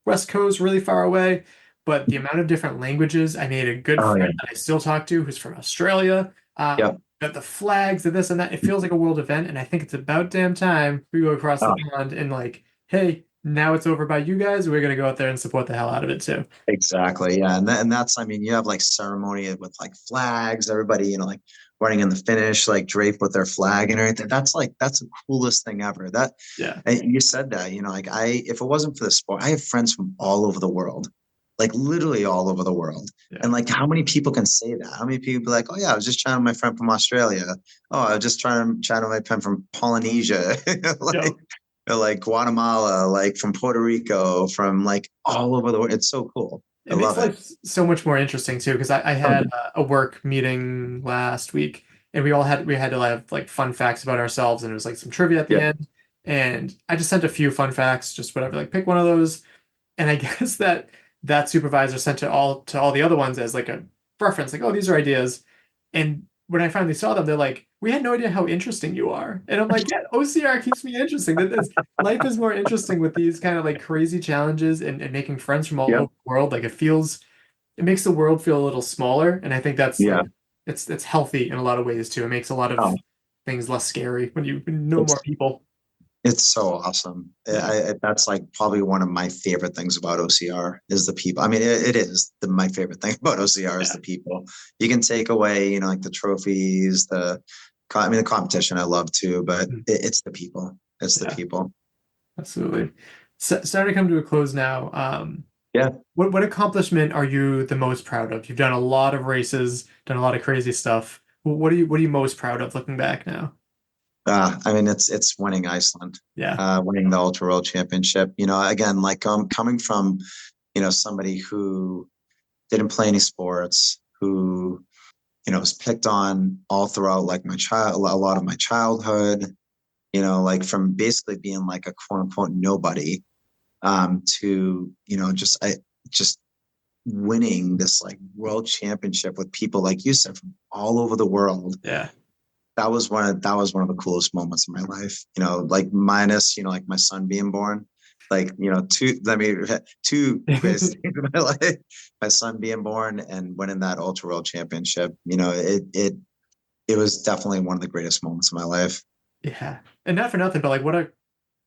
West Coast, really far away. But the amount of different languages, I made a good friend that I still talk to who's from Australia. The flags and this and that, it feels like a world event. And I think it's about damn time we go across the pond and like, hey, now it's over by you guys. We're going to go out there and support the hell out of it too. Exactly. Yeah. And that's, you have like ceremony with like flags, everybody, like running in the finish, like draped with their flag and everything. That's the coolest thing ever. Yeah. And you said that, like if it wasn't for the sport, I have friends from all over the world, like literally all over the world. Yeah. And like, how many people can say that? How many people be like, oh yeah, I was just chatting with my friend from Australia. Oh, I was just trying to chat with my friend from Polynesia, like Guatemala, like from Puerto Rico, from like all over the world. It's so cool. It makes life so much more interesting too, because I had a work meeting last week, and we had to have like fun facts about ourselves, and it was like some trivia at the end, and I just sent a few fun facts, just whatever, like pick one of those, and I guess that supervisor sent to all the other ones as like a reference, like, oh, these are ideas, and when I finally saw them, they're like, we had no idea how interesting you are. And I'm like, yeah, OCR keeps me interesting. Life is more interesting with these kind of like crazy challenges and making friends from all over the world. Like it makes the world feel a little smaller. And I think that's like, it's healthy in a lot of ways too. It makes a lot of things less scary when you know more people. It's so awesome. That's like probably one of my favorite things about OCR is the people. I mean, it is my favorite thing about OCR is the people. You can take away, like the trophies, the competition I love too, but it's the people. It's the people. Absolutely. Starting to come to a close now. What accomplishment are you the most proud of? You've done a lot of races, done a lot of crazy stuff. What are you most proud of looking back now? I mean, it's winning Iceland. Winning the Ultra World Championship. Again, like coming from, somebody who didn't play any sports, who, was picked on all throughout like a lot of my childhood, like from basically being like a quote unquote nobody, to, just winning this like world championship with people, like you said, from all over the world. Yeah. That was one of the coolest moments of my life, like minus, like my son being born, like, two greatest things in my life, my son being born and winning that Ultra World Championship. It was definitely one of the greatest moments of my life. Yeah. And not for nothing, but like what a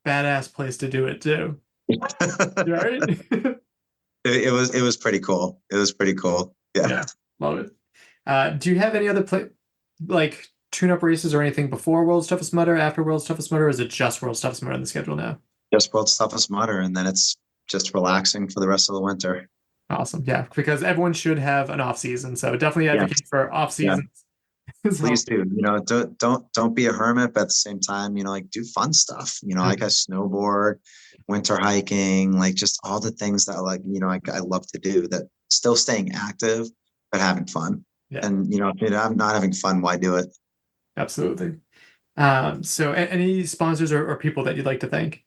badass place to do it too. Right? It was pretty cool. It was pretty cool. Yeah. Love it. Do you have any other like tune-up races or anything before World's Toughest Mudder, after World's Toughest Mudder, or is it just World's Toughest Mudder on the schedule now? Just World's Toughest Mudder, and then it's just relaxing for the rest of the winter. Awesome. Yeah, because everyone should have an off season, so definitely advocate for off seasons. Please do. Don't be a hermit, but at the same time, like do fun stuff. Like I snowboard, winter hiking, like just all the things that like I love to do. That still staying active but having fun. Yeah. And if I'm not having fun, why do it? Absolutely. So any sponsors or people that you'd like to thank?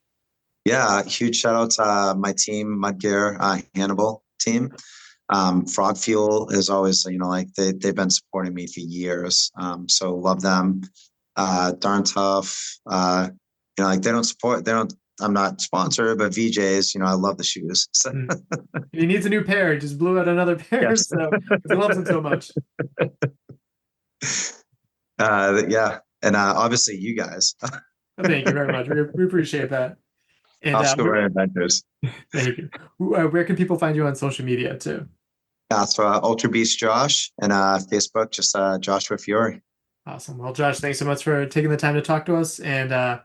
Yeah, huge shout out to my team, Mudgear, Hannibal team. Frog Fuel is always, like they've been supporting me for years. So love them. Darn Tough. Like I'm not sponsored, but VJs, I love the shoes. So. He needs a new pair. He just blew out another pair. Yes. So he loves them so much. And obviously you guys. Thank you very much. We appreciate that. And Oscar Adventures. Thank you. Where can people find you on social media too? So Ultra Beast Josh, and Facebook just Joshua Fiore. Awesome. Well, Josh, thanks so much for taking the time to talk to us, and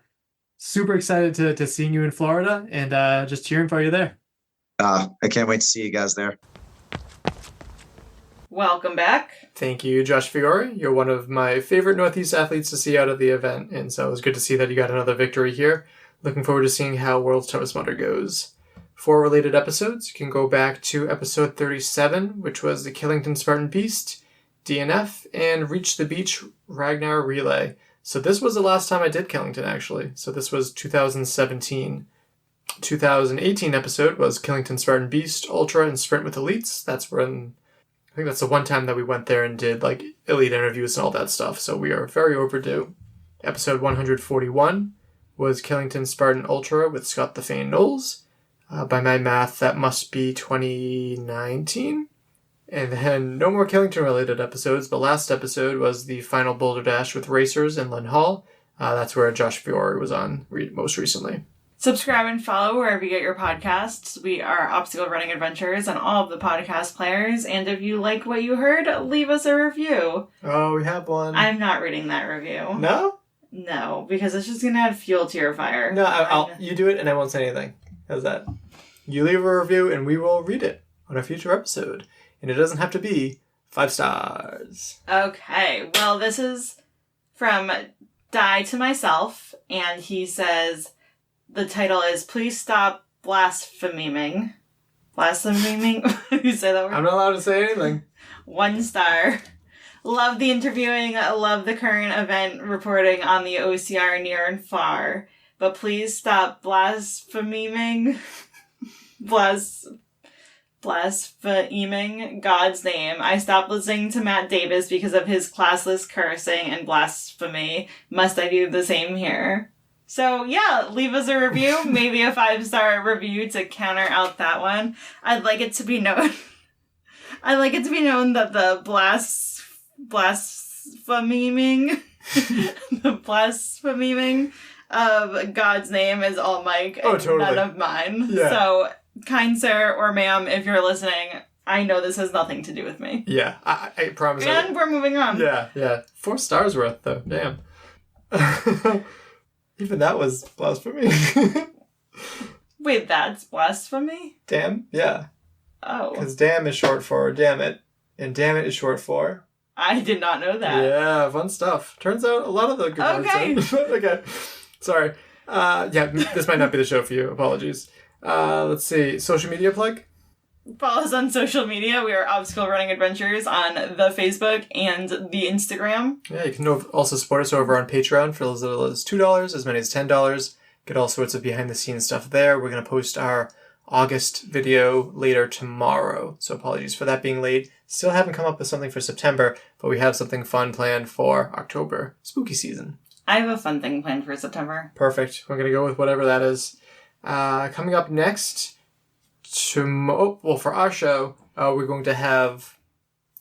super excited to seeing you in Florida and just cheering for you there. I can't wait to see you guys there. Welcome back. Thank you, Josh Fiore. You're one of my favorite Northeast athletes to see out of the event, and so it was good to see that you got another victory here. Looking forward to seeing how World's Toughest Mudder goes. For related episodes, you can go back to episode 37, which was the Killington Spartan Beast, DNF, and Reach the Beach Ragnar Relay. So this was the last time I did Killington, actually. So this was 2017. 2018 episode was Killington Spartan Beast, Ultra, and Sprint with Elites. I think that's the one time that we went there and did like elite interviews and all that stuff. So we are very overdue. Episode 141 was Killington Spartan Ultra with Scott the Fane Knowles. By my math, that must be 2019. And then no more Killington related episodes. The last episode was the final Boulder Dash with Racers in Lynn Hall. That's where Josh Fiore was on most recently. Subscribe and follow wherever you get your podcasts. We are Obstacle Running Adventures on all of the podcast players. And if you like what you heard, leave us a review. Oh, we have one. I'm not reading that review. No? No, because it's just going to add fuel to your fire. No, you do it and I won't say anything. How's that? You leave a review and we will read it on a future episode. And it doesn't have to be 5 stars. Okay, well, this is from Die to Myself, and he says the title is Please Stop Blaspheming. Blaspheming? You say that word? I'm not allowed to say anything. 1 star. Love the interviewing, love the current event reporting on the OCR near and far, but please stop blaspheming God's name. I stopped listening to Matt Davis because of his classless cursing and blasphemy. Must I do the same here? So yeah, leave us a review, maybe a 5-star review to counter out that one. I'd like it to be known that the blaspheming the blaspheming of God's name is all Mike and none of mine. Yeah. So, kind sir or ma'am, if you're listening, I know this has nothing to do with me. Yeah, I promise. And we're moving on. Yeah. 4 stars worth, though. Damn. Even that was blasphemy. Wait, that's blasphemy? Damn? Yeah. Oh. Because damn is short for damn it, and damn it is short for... I did not know that. Yeah, fun stuff. Turns out a lot of the good ones. Okay. Sorry. This might not be the show for you. Apologies. Let's see. Social media plug? Follow us on social media. We are Obstacle Running Adventures on the Facebook and the Instagram. Yeah, you can also support us over on Patreon for as little as $2, as many as $10. Get all sorts of behind-the-scenes stuff there. We're going to post our August video later tomorrow. So apologies for that being late. Still haven't come up with something for September, but we have something fun planned for October. Spooky season. I have a fun thing planned for September. Perfect. We're going to go with whatever that is. Coming up next... for our show, we're going to have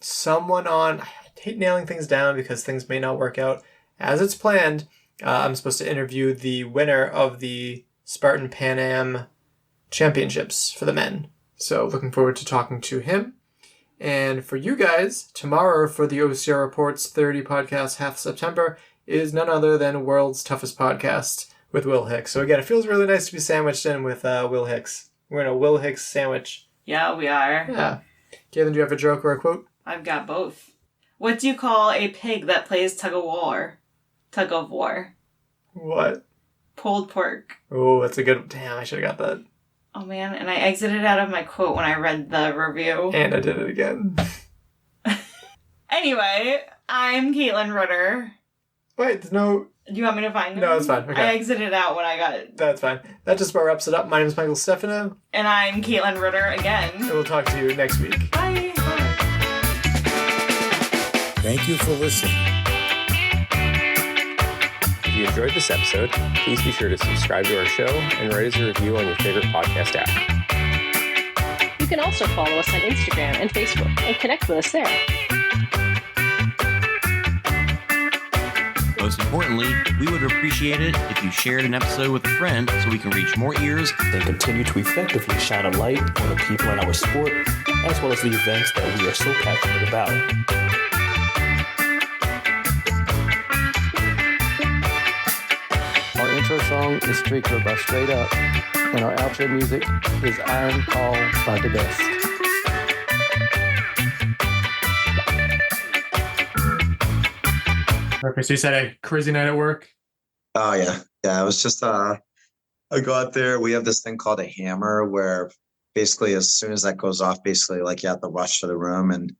someone on. I hate nailing things down because things may not work out as it's planned. I'm supposed to interview the winner of the Spartan Pan Am Championships for the men. So looking forward to talking to him. And for you guys, tomorrow for the OCR Reports 30 podcast half September is none other than World's Toughest Podcast with Will Hicks. So again, it feels really nice to be sandwiched in with Will Hicks. We're in a Will Hicks sandwich. Yeah, we are. Yeah. Kevin, do you have a joke or a quote? I've got both. What do you call a pig that plays tug of war? Tug of war. What? Pulled pork. Oh, that's a good... Damn, I should have got that. Oh, man. And I exited out of my quote when I read the review. And I did it again. Anyway, I'm Caitlin Ritter. Wait, there's no... Do you want me to find them? No, it's fine. Okay. I exited out when I got it. That's fine. That just about wraps it up. My name is Michael Stefano. And I'm Caitlin Ritter again. And we'll talk to you next week. Bye. Thank you for listening. If you enjoyed this episode, please be sure to subscribe to our show and write us a review on your favorite podcast app. You can also follow us on Instagram and Facebook and connect with us there. Most importantly, we would appreciate it if you shared an episode with a friend so we can reach more ears and continue to effectively shine a light on the people in our sport, as well as the events that we are so passionate about. Our intro song is Street Crew by Straight Up, and our outro music is Iron Call by The Best. Okay, so you said a crazy night at work? Oh, yeah. Yeah, it was just, I go out there. We have this thing called a hammer where basically as soon as that goes off, basically like you have to rush to the room, and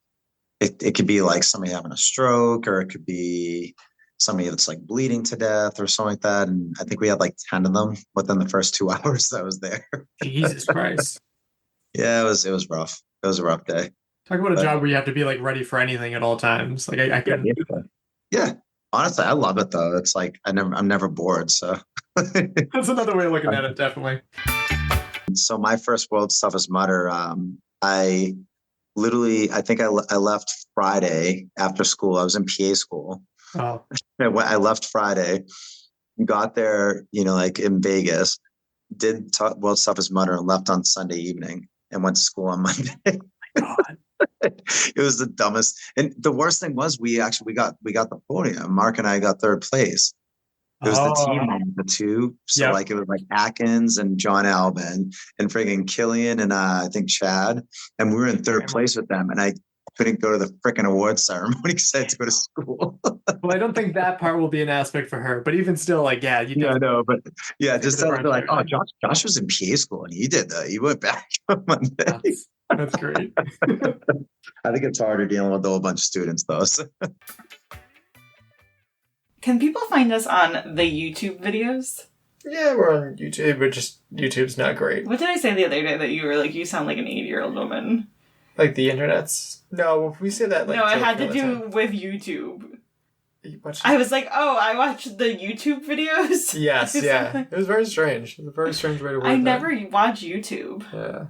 it could be like somebody having a stroke, or it could be somebody that's like bleeding to death or something like that. And I think we had like 10 of them within the first 2 hours that I was there. Jesus Christ. Yeah, it was rough. It was a rough day. Talk about a job where you have to be like ready for anything at all times. Like I couldn't. Yeah. Honestly, I love it though. It's like I'm never bored. So that's another way of looking at it, definitely. So my first World's Toughest Mudder, I think I left Friday after school. I was in PA school. Oh. I left Friday, got there, like in Vegas, did world's toughest mudder and left on Sunday evening and went to school on Monday. God. It was the dumbest. And the worst thing was we got the podium. Mark and I got third place. It was the team on the two. So like it was like Atkins and John Albin and friggin' Killian and I think Chad. And we were in third place with them. And I couldn't go to the frickin' awards ceremony because I had to go to school. Well, I don't think that part will be an aspect for her. But even still, like, yeah, you I know, but yeah, just tell her like, oh, right? Josh was in PA school and he did that. He went back on Monday. That's great. I think it's harder dealing with a whole bunch of students though. So. Can people find us on the YouTube videos? Yeah, we're on YouTube, but just YouTube's not great. What did I say the other day that you were like, you sound like an 80-year-old woman? Like the internet's? No, we say that like... No, it had to do with YouTube. You watched I was like, oh, I watched the YouTube videos? Yes, yeah. It was very strange. It was a very strange way to word I that. never watch YouTube. Yeah.